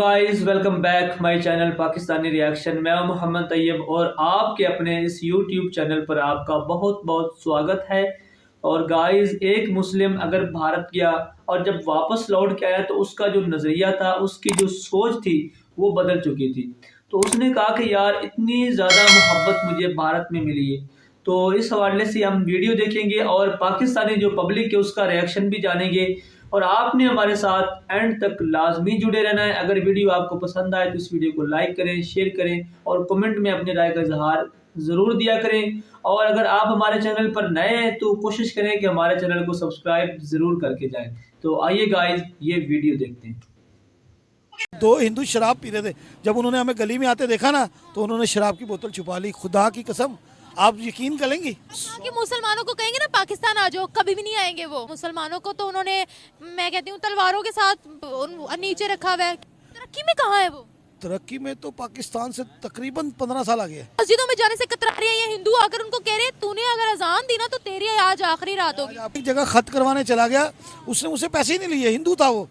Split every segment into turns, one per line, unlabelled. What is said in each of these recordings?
Guys, welcome back my channel Pakistani reaction. मैं हूं मोहम्मद तैयब और आपके अपने इस यूट्यूब चैनल पर आपका बहुत बहुत स्वागत है। और गाइस, एक मुस्लिम अगर भारत गया और जब वापस लौट के आया तो उसका जो नज़रिया था, उसकी जो सोच थी, वो बदल चुकी थी। तो उसने कहा कि यार, इतनी ज़्यादा मोहब्बत मुझे भारत में मिली है। तो इस हवाले से हम वीडियो देखेंगे और पाकिस्तानी जो पब्लिक है उसका रिएक्शन भी जानेंगे। और आपने हमारे साथ एंड तक लाजमी जुड़े रहना है। अगर वीडियो आपको पसंद आए तो इस वीडियो को लाइक करें, शेयर करें और कमेंट में अपनी राय का इजहार ज़रूर दिया करें। और अगर आप हमारे चैनल पर नए हैं तो कोशिश करें कि हमारे चैनल को सब्सक्राइब ज़रूर करके जाएं। तो आइए गाइस, ये वीडियो देखते हैं।
दो हिंदू शराब पी रहे थे, जब उन्होंने हमें गली में आते देखा ना तो उन्होंने शराब की बोतल छुपा ली। खुदा की कसम, आप यकीन करेंगी
कि मुसलमानों को कहेंगे ना पाकिस्तान आ जाओ, कभी भी नहीं आएंगे वो। मुसलमानों को तो उन्होंने, मैं कहती हूँ, तलवारों के साथ नीचे रखा हुआ है। तरक्की में कहाँ है वो?
तरक्की में तो पाकिस्तान से तकरीबन 15 साल आगे है।
मस्जिदों में जाने से कतरा रहे हैं ये हिंदू, आकर उनको कह रहे हैं तूने अगर अजान दी ना तो तेरी आज आखिरी रात होगी।
आप एक जगह खत करवाने चला गया, उसने मुझसे पैसे ही नहीं लिए, हिंदू था वो।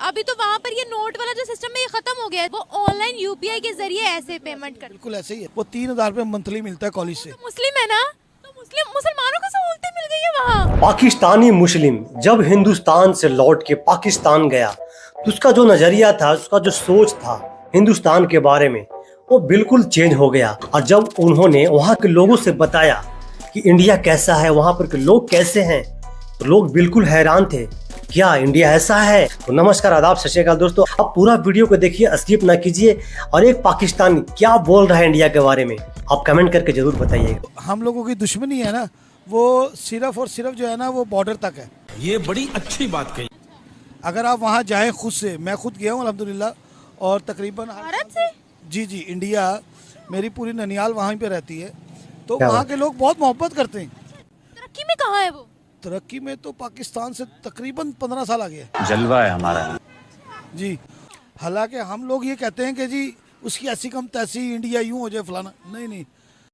अभी तो वहाँ पर ये नोट वाला जो सिस्टम है ये खत्म हो गया है। वो ऑनलाइन यूपीआई के जरिए ऐसे पेमेंट कर,
बिल्कुल ऐसे ही है। वो 3000 रुपये मंथली मिलता है कॉलेज से।
तो मुस्लिम है ना, तो मुसलमानों को सहूलतें मिल गई है वहाँ।
पाकिस्तानी मुस्लिम जब हिंदुस्तान से लौट के पाकिस्तान गया तो उसका जो नजरिया था, उसका जो सोच था हिंदुस्तान के बारे में, वो बिल्कुल चेंज हो गया। और जब उन्होंने वहाँ के लोगों से बताया कि इंडिया कैसा है, वहाँ पर के लोग कैसे हैं, तो लोग बिल्कुल हैरान थे, क्या इंडिया ऐसा है। तो नमस्कार, आदाब, सत श्री अकाल दोस्तों। आप पूरा वीडियो को देखिए, स्किप ना कीजिए। और एक पाकिस्तानी क्या बोल रहा है इंडिया के बारे में, आप कमेंट करके जरूर बताइएगा।
हम लोगों की दुश्मनी है ना, वो सिर्फ और सिर्फ जो है ना वो बॉर्डर तक है।
ये बड़ी अच्छी बात कही।
अगर आप वहाँ जाएं खुद से, मैं खुद गया हूँ अल्हम्दुलिल्लाह, और तकरीबन
भारत से
जी इंडिया, मेरी पूरी ननियाल वहाँ पे रहती है, तो
क्या
वहाँ के लोग बहुत मोहब्बत करते हैं।
तरक्की में कहाँ है वो?
तरक्की में तो पाकिस्तान से तकरीबन 15 साल आगे है।
जलवा है हमारा
जी, हालांकि हम लोग ये कहते हैं कि जी उसकी ऐसी कम तैसी, इंडिया यूं हो जाए फलाना, नहीं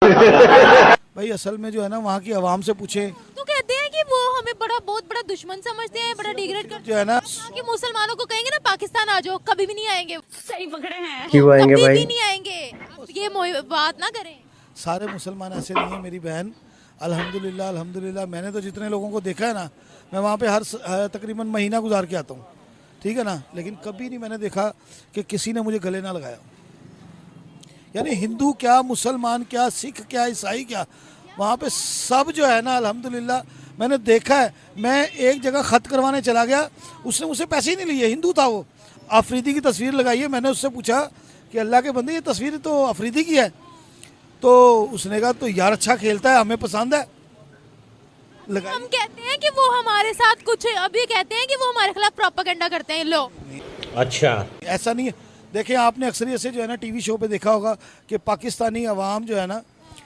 भाई असल में जो है ना वहाँ की आवाम से पूछे
तो कहते हैं कि वो हमें बहुत बड़ा दुश्मन समझते हैं, बड़ा डिग्रेड करते
जो है ना।
कि मुसलमानों को कहेंगे ना पाकिस्तान आ जाओ, कभी भी नहीं आएंगे। सही पकड़े हैं,
क्यों आएंगे
कभी
भाई?
भी नहीं आएंगे। आप ये बात ना करें।
सारे मुसलमान ऐसे नहीं है मेरी बहन, अल्हम्दुलिल्लाह। मैंने तो जितने लोगों को देखा है ना, मैं वहाँ पे हर तकरीबन महीना गुजार के आता हूँ, ठीक है ना, लेकिन कभी नहीं मैंने देखा कि किसी ने मुझे गले ना लगाया। यानी हिंदू क्या, मुसलमान क्या, सिख क्या, ईसाई क्या, वहाँ पे सब जो है ना अल्हम्दुलिल्लाह मैंने देखा है। मैं एक जगह ख़त करवाने चला गया, उसने मुझसे पैसे ही नहीं लिए, हिंदू था वो। अफरीदी की तस्वीर लगाई है, मैंने उससे पूछा कि अल्लाह के बंदे ये तस्वीर तो अफरीदी की है, तो उसने कहा तो यार अच्छा खेलता है, हमें पसंद है, लगाई।
हम कहते हैं कि वो हमारे साथ कुछ, अभी कहते हैं कि वो हमारे खिलाफ प्रोपेगेंडा करते हैं लोग।
अच्छा,
ऐसा नहीं है। देखें, आपने अक्सरियत से जो है ना टीवी शो पे देखा होगा कि पाकिस्तानी अवाम जो है ना,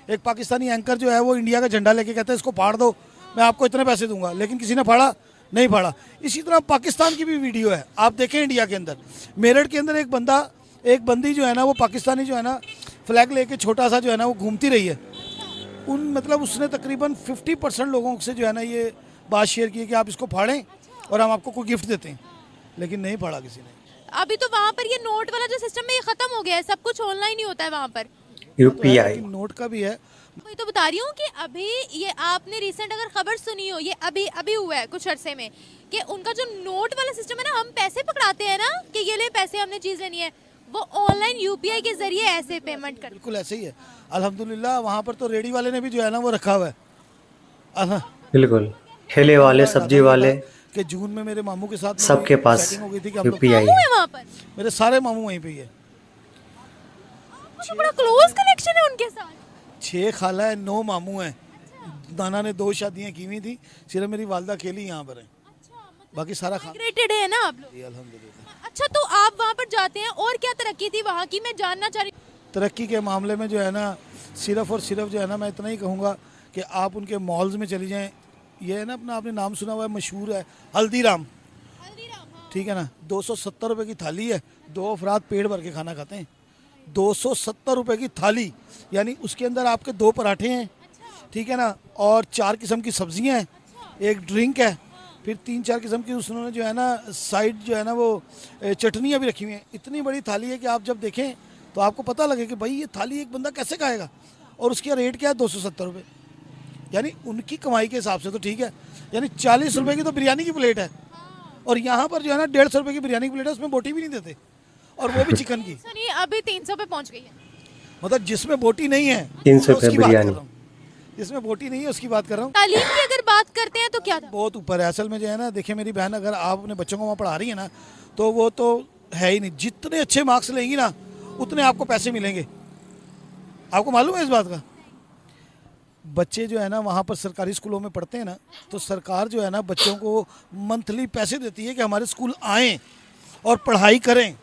एक पाकिस्तानी एंकर जो है वो इंडिया का झंडा लेके कहता है इसको फाड़ दो, मैं आपको इतने पैसे दूंगा, लेकिन किसी ने फाड़ा नहीं फाड़ा। इसी तरह पाकिस्तान की भी वीडियो है, आप देखें इंडिया के अंदर, मेरठ के अंदर एक बंदी जो है ना वो पाकिस्तानी जो है ना फ्लैग लेके छोटा सा जो है ना वो घूमती रही है। मतलब उसने तकरीबन 50% लोगों से जो है ना ये बात शेयर की कि आप इसको फाड़ें और हम आपको कोई गिफ्ट देते हैं, लेकिन नहीं फाड़ा किसी ने।
अभी तो वहाँ पर ये नोट वाला जो सिस्टम है ये खत्म हो गया है, सब कुछ ऑनलाइन ही होता है वहाँ पर।
यूपीआई
नोट का भी है।
वही तो बता रही हूँ कि अभी ये आपने रिसेंट अगर खबर सुनी हो, ये अभी हुआ है कुछ अरसे में, कि उनका जो नोट वाला सिस्टम है ना, हम पैसे पकड़ाते हैं ना कि ये ले पैसे, हमने चीज लेनी है, वो ऑनलाइन यूपीआई के जरिए ऐसे पेमेंट कर।
बिल्कुल ऐसे ही है अल्हम्दुलिल्लाह। वहाँ पर तो रेडी वाले ने भी जो है ना वो रखा हुआ है।
बिल्कुल, ठेले वाले, सब्जी वाले,
कि जून में मेरे मामू के साथ
सबके पास
सेटिंग हो गई थी कि हम लोग,
यूपीआई
मामू है वहाँ पर,
मेरे सारे मामू वहीं पे ही है।
तो बड़ा क्लोज कनेक्शन है उनके साथ।
6 खाला है, 9 मामू हैं। नाना ने 2 शादियाँ की हुई थी, सिर्फ मेरी वालदा अकेली यहाँ पर है, बाकी सारा खा
माइग्रेटेड है ना आप लोग?
अल्हम्दुलिल्लाह।
अच्छा, तो आप वहाँ पर जाते हैं और क्या तरक्की थी वहाँ की, मैं जानना चाह रही हूँ।
तरक्की के मामले में जो है ना सिर्फ और सिर्फ जो है ना मैं इतना ही कहूँगा कि आप उनके मॉल्स में चली जाएं। ये है ना अपना, आपने नाम सुना हुआ है, मशहूर है हल्दीराम, ठीक है ना, 270 रुपये की थाली है, 2 अफराद पेट भर के खाना खाते हैं। 270 रुपये की थाली, यानी उसके अंदर आपके 2 पराठे हैं, ठीक है ना, और 4 किस्म की सब्जियां हैं, एक ड्रिंक है, फिर 3-4 किस्म की उसने जो है ना साइड जो है ना वो चटनियाँ भी रखी हुई हैं। इतनी बड़ी थाली है कि आप जब देखें तो आपको पता लगे कि भाई ये थाली एक बंदा कैसे खाएगा। और उसका रेट क्या है, 270 रुपये। यानी उनकी कमाई के हिसाब से तो ठीक है, यानी 40 रुपये की तो बिरयानी की प्लेट है। और यहाँ पर जो है ना 150 रुपये की बिरयानी की प्लेट है, उसमें बोटी भी नहीं देते, और वो भी चिकन की।
सुनिए अभी 300 पे पहुंच गई है।
मतलब जिसमें बोटी नहीं है
300
उसकी
रुपये
बात कर
बिरयानी।
रहा हूँ, जिसमें बोटी नहीं है उसकी बात कर रहा हूँ।
तालीम की अगर बात करते हैं तो क्या था?
बहुत ऊपर है असल में जो है ना। देखिए मेरी बहन, अगर आप अपने बच्चों को वहाँ पढ़ा रही है ना, तो वो तो है ही नहीं। जितने अच्छे मार्क्स लेंगी ना उतने आपको पैसे मिलेंगे। आपको मालूम है इस बात का? बच्चे जो है ना वहाँ पर सरकारी स्कूलों में पढ़ते हैं ना, तो सरकार जो है ना बच्चों को मंथली पैसे देती है कि हमारे स्कूल आएँ और पढ़ाई करें।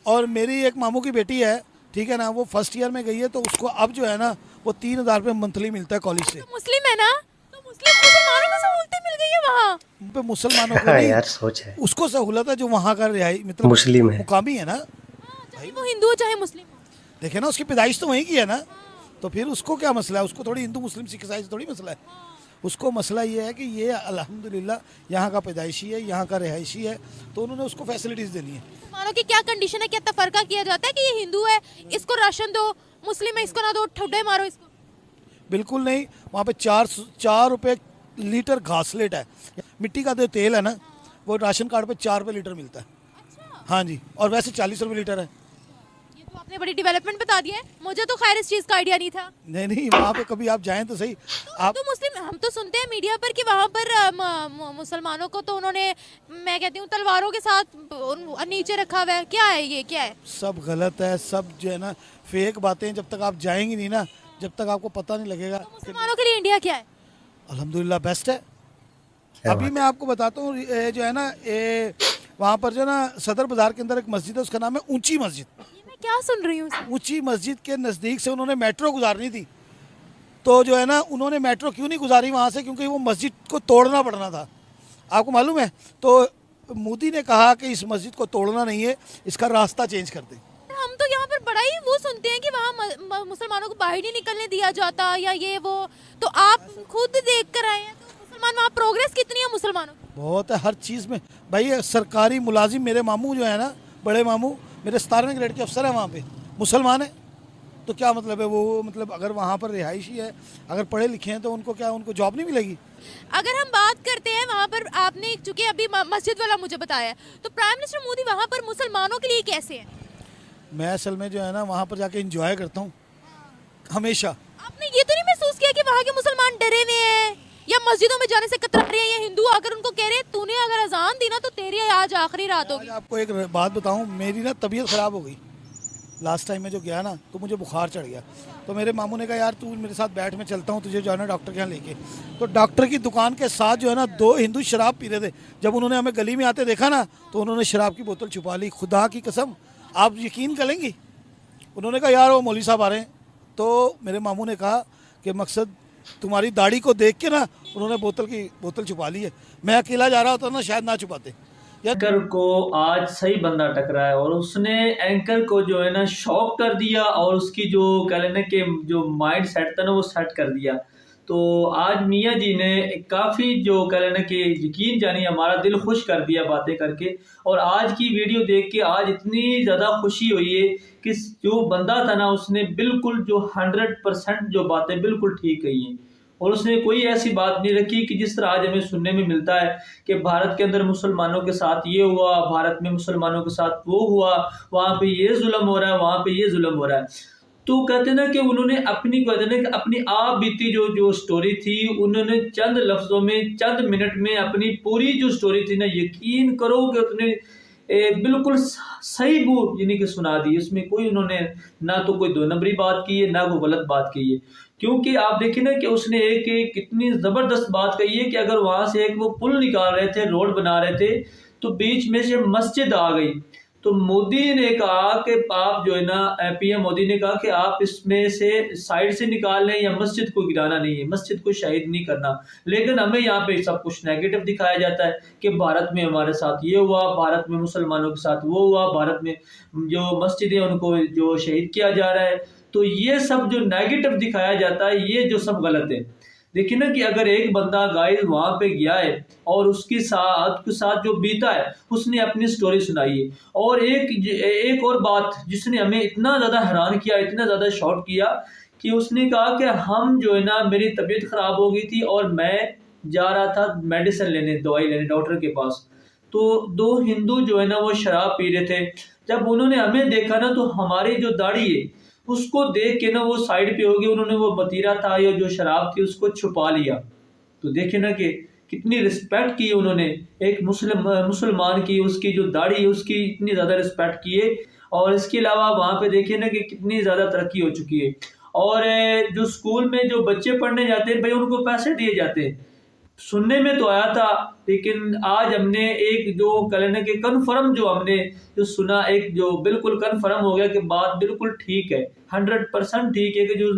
और मेरी एक मामू की बेटी है, ठीक है ना, वो फर्स्ट ईयर में गई है, तो उसको अब जो है ना वो 3,000 रुपये मंथली मिलता है कॉलेज से।
तो मुस्लिम है ना, तो मुसलमानों को सहूलतें मिल गई है वहाँ।
उन पे मुसलमानों को
हाँ
नहीं,
यार, सोच है।
उसको सहूलत है जो वहाँ का रिहाई मतलब
मुस्लिम है।
मुकामी है ना।
चाहे वो हिंदू हो चाहे मुस्लिम हो।
देखे ना, उसकी पैदाइश तो वहीं की है ना, तो फिर उसको क्या मसला है? उसको थोड़ी हिंदू मुस्लिम सिख ईसाई से थोड़ी मसला है। उसको मसला ये है कि ये अल्हम्दुलिल्लाह यहाँ का पैदाइशी है, यहाँ का रिहायशी है, तो उन्होंने उसको फैसिलिटीज़ देनी है।
मुसलमानों की क्या कंडीशन है, क्या तफरका किया जाता है कि ये हिंदू है इसको राशन दो, मुस्लिम है इसको ना दो, ठुड्डे मारो इसको?
बिल्कुल नहीं। वहाँ पे 4 रुपये लीटर घासलेट है। मिट्टी का जो तेल है ना, वो राशन कार्ड पे 4 रुपये लीटर मिलता है। हाँ जी, और वैसे 40 रुपये लीटर है।
ये तो आपने बड़ी डेवलपमेंट बता दी है, मुझे तो खैर इस चीज का आइडिया नहीं था।
नहीं, वहाँ पे कभी आप जाएं तो सही। आप
तो मुस्लिम, हम तो सुनते हैं मीडिया पर कि वहाँ पर मुसलमानों को तो उन्होंने, मैं कहती हूँ, तलवारों के साथ नीचे रखा हुआ है। क्या है ये, क्या है?
सब गलत है, सब जो है ना फेक बातें। जब तक आप जाएंगी नहीं ना, जब तक आपको पता नहीं लगेगा।
मुसलमानों के लिए इंडिया क्या है?
अल्हम्दुलिल्लाह बेस्ट है।
क्या
अभी
बात
मैं आपको बताता हूँ, जो है ना वहाँ पर जो है ना सदर बाजार के अंदर एक मस्जिद है, उसका नाम है ऊंची मस्जिद।
ये मैं क्या सुन रही हूँ?
ऊंची मस्जिद के नज़दीक से उन्होंने मेट्रो गुजारनी थी, तो जो है ना उन्होंने मेट्रो क्यों नहीं गुजारी वहाँ से? क्योंकि वो मस्जिद को तोड़ना पड़ना था। आपको मालूम है? तो मोदी ने कहा कि इस मस्जिद को तोड़ना नहीं है, इसका रास्ता चेंज कर दें।
हम तो यहाँ पर बड़ा ही वो सुनते हैं कि वहाँ मुसलमानों को बाहर नहीं निकलने दिया जाता या ये वो। तो आप खुद देख कर आए हैं, तो मुसलमान वहाँ प्रोग्रेस कितनी है मुसलमानों की?
बहुत है हर चीज़ में भाई। सरकारी मुलाजिम, मेरे मामू जो है ना, बड़े मामू मेरे 17वें ग्रेड के अफसर हैं वहाँ पे, मुसलमान है। तो क्या मतलब है? वो मतलब अगर वहाँ पर रिहायशी है, अगर पढ़े लिखे हैं, तो उनको क्या, उनको जॉब नहीं मिलेगी?
अगर हम बात करते हैं वहाँ पर, आपने चूंकि अभी मस्जिद वाला मुझे बताया, तो प्राइम मिनिस्टर मोदी वहाँ पर मुसलमानों के लिए कैसे है?
मैं असल में जो है ना वहाँ पर जाके इंजॉय करता हूँ हमेशा।
आपने ये तो नहीं महसूस किया कि वहाँ के मुसलमान डरे हुए हैं या मस्जिदों में जाने से कतरा रहे हैं, या हिंदू अगर उनको कह रहे हैं तूने अगर अजान दी ना तो तेरी आज आखिरी रात
आज
होगी?
आपको एक बात बताऊँ, मेरी ना तबीयत ख़राब हो गई। लास्ट टाइम में जो गया ना, तो मुझे बुखार चढ़ गया। तो मेरे मामू ने कहा यार तू मेरे साथ बैठ, में चलता हूँ, तुझे जाना डॉक्टर के यहाँ लेके। तो डॉक्टर की दुकान के साथ जो है ना 2 हिंदू शराब पी रहे थे। जब उन्होंने हमें गली में आते देखा ना, तो उन्होंने शराब की बोतल छुपा ली। खुदा की कसम, आप यकीन करेंगी, उन्होंने कहा यार वो मौलवी साहब आ रहे हैं। तो मेरे मामू ने कहा कि मकसद तुम्हारी दाढ़ी को देख के ना उन्होंने बोतल छुपा ली है। मैं अकेला जा रहा होता ना, शायद ना छुपाते।
एंकर को आज सही बंदा टकरा है और उसने एंकर को जो है ना शॉक कर दिया और उसकी जो कह लेना कि जो माइंड सेट था ना वो सेट कर दिया। तो आज मियाँ जी ने काफ़ी जो कह लेना कि यकीन जानी हमारा दिल खुश कर दिया बातें करके। और आज की वीडियो देख के आज इतनी ज़्यादा खुशी हुई है कि जो बंदा था ना उसने बिल्कुल जो 100% जो बातें बिल्कुल ठीक कही हैं और उसने कोई ऐसी बात नहीं रखी कि जिस तरह आज हमें सुनने में मिलता है कि भारत के अंदर मुसलमानों के साथ ये हुआ, भारत में मुसलमानों के साथ वो हुआ, वहाँ पे ये जुल्म हो रहा है, वहाँ पे ये जुल्म हो रहा है। तो कहते हैं ना कि उन्होंने अपनी आप बीती जो स्टोरी थी, उन्होंने चंद लफ्ज़ों में, चंद मिनट में अपनी पूरी जो स्टोरी थी ना, यकीन करो कि उसने बिल्कुल सही वो यानी कि सुना दी। इसमें कोई उन्होंने ना तो कोई 2 नंबरी बात की है, ना कोई गलत बात की है। क्योंकि आप देखिए ना कि उसने एक कितनी ज़बरदस्त बात कही है कि अगर वहाँ से एक वो पुल निकाल रहे थे, रोड बना रहे थे, तो बीच में से मस्जिद आ गई। तो मोदी ने कहा कि आप जो है ना, पीएम मोदी ने कहा कि आप इसमें से साइड से निकाल लें, या मस्जिद को गिराना नहीं है, मस्जिद को शहीद नहीं करना। लेकिन हमें यहाँ पे सब कुछ नेगेटिव दिखाया जाता है कि भारत में हमारे साथ ये हुआ, भारत में मुसलमानों के साथ वो हुआ, भारत में जो मस्जिद है उनको जो शहीद किया जा रहा है। तो ये सब जो नेगेटिव दिखाया जाता है, ये जो सब गलत है। देखिए ना कि अगर एक बंदा गाइस वहां पे गया है और उसके साथ जो बीता है उसने अपनी स्टोरी सुनाई है। और एक और बात जिसने हमें इतना ज़्यादा हैरान किया, इतना ज़्यादा शॉक किया कि उसने कहा कि हम जो है ना, मेरी तबीयत ख़राब हो गई थी और मैं जा रहा था मेडिसिन लेने, दवाई लेने डॉक्टर के पास। तो दो हिंदू जो है ना वो शराब पी रहे थे। जब उन्होंने हमें देखा ना तो हमारी जो दाढ़ी है उसको देख के ना वो साइड पे हो गई, उन्होंने वो मतीरा था या जो शराब थी उसको छुपा लिया। तो देखिए ना कि कितनी रिस्पेक्ट की उन्होंने एक मुसलमान की, उसकी जो दाढ़ी है उसकी इतनी ज़्यादा रिस्पेक्ट की है। और इसके अलावा वहाँ पे देखिए ना कि कितनी ज़्यादा तरक्की हो चुकी है। और जो स्कूल में जो बच्चे पढ़ने जाते हैं भाई उनको पैसे दिए जाते हैं। सुनने में तो आया था, लेकिन आज हमने एक जो कहने के कन्फर्म जो हमने जो सुना, एक जो बिल्कुल कन्फर्म हो गया कि बात बिल्कुल ठीक है, 100% ठीक है कि जो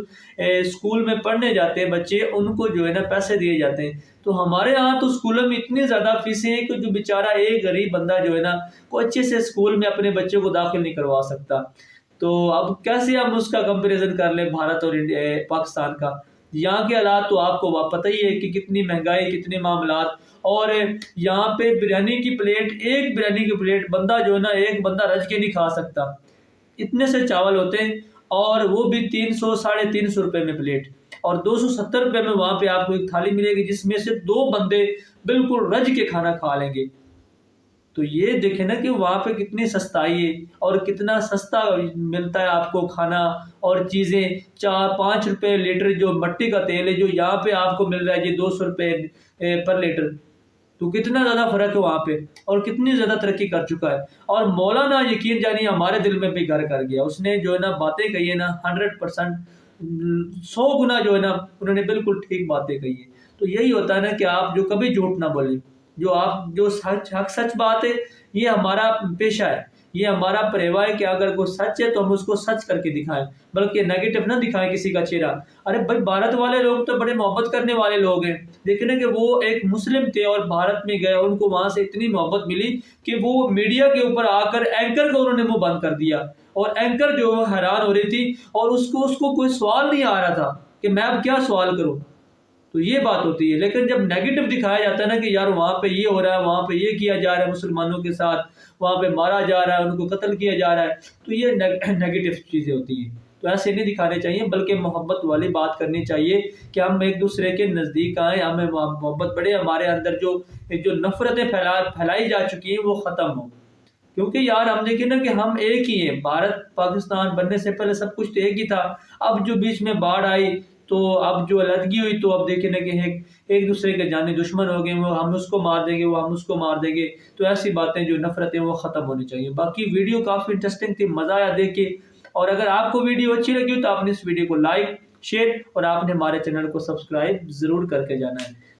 स्कूल में पढ़ने जाते हैं बच्चे उनको जो है ना पैसे दिए जाते हैं। तो हमारे यहाँ तो स्कूलों में इतनी ज़्यादा फीसें हैं कि जो बेचारा एक गरीब बंदा जो है ना वो अच्छे से स्कूल में अपने बच्चे को दाखिल नहीं करवा सकता। तो अब कैसे हम उसका कंपैरिजन कर लें भारत और इंडिया पाकिस्तान का। यहाँ के हालात तो आपको पता ही है कि कितनी महंगाई, कितने मामलात। और यहाँ पे बिरयानी की प्लेट, एक बिरयानी की प्लेट बंदा जो है ना, एक बंदा रज के नहीं खा सकता, इतने से चावल होते हैं। और वो भी 300 साढ़े 300 रुपए में प्लेट। और 270 रुपए में वहां पे आपको एक थाली मिलेगी जिसमें से दो बंदे बिल्कुल रज के खाना खा लेंगे। तो ये देखें ना कि वहाँ पे कितनी सस्ताई है और कितना सस्ता मिलता है आपको खाना और चीज़ें। 4-5 रुपए लीटर जो मट्टी का तेल है जो यहाँ पे आपको मिल रहा है जी 200 रुपए पर लीटर। तो कितना ज़्यादा फर्क है वहाँ पे और कितनी ज़्यादा तरक्की कर चुका है। और मौलाना यकीन जानिए हमारे दिल में भी घर कर गया। उसने जो है ना बातें कही है ना 100% 100 गुना जो है ना उन्होंने बिल्कुल ठीक बातें कही है। तो यही होता है ना कि आप जो कभी झूठ ना बोलें, जो आप जो सच बात है, ये हमारा पेशा है, ये हमारा परिवार है कि अगर कोई सच है तो हम उसको सच करके दिखाएं, बल्कि नेगेटिव ना दिखाएं किसी का चेहरा। अरे भाई भारत वाले लोग तो बड़े मोहब्बत करने वाले लोग हैं। देखिए ना कि वो एक मुस्लिम थे और भारत में गए, उनको वहां से इतनी मोहब्बत मिली कि वो मीडिया के ऊपर आकर एंकर को उन्होंने मुंह बंद कर दिया। और एंकर जो हैरान हो रही थी और उसको कोई सवाल नहीं आ रहा था कि मैं अब क्या सवाल करूं। तो ये बात होती है। लेकिन जब नेगेटिव दिखाया जाता है ना कि यार वहाँ पे ये हो रहा है, वहाँ पे ये किया जा रहा है मुसलमानों के साथ, वहाँ पे मारा जा रहा है, उनको कत्ल किया जा रहा है, तो ये नेगेटिव चीज़ें होती हैं। तो ऐसे नहीं दिखाने चाहिए, बल्कि मोहब्बत वाली बात करनी चाहिए कि हम एक दूसरे के नज़दीक आएँ, हमें मोहब्बत बढ़े, हमारे अंदर जो नफ़रतें फैलाई जा चुकी हैं वो ख़त्म हो। क्योंकि यार हम देखें ना कि हम एक ही हैं, भारत पाकिस्तान बनने से पहले सब कुछ तो एक ही था। अब जो बीच में बाढ़ आई तो अब जो अलग हुई तो अब देखें ना कि एक दूसरे के जाने दुश्मन हो गए, वो हम उसको मार देंगे, वो हम उसको मार देंगे। तो ऐसी बातें जो नफरतें वो ख़त्म होनी चाहिए। बाकी वीडियो काफ़ी इंटरेस्टिंग थी, मज़ा आया देख के। और अगर आपको वीडियो अच्छी लगी हो तो आपने इस वीडियो को लाइक शेयर और आपने हमारे चैनल को सब्सक्राइब ज़रूर करके जाना है।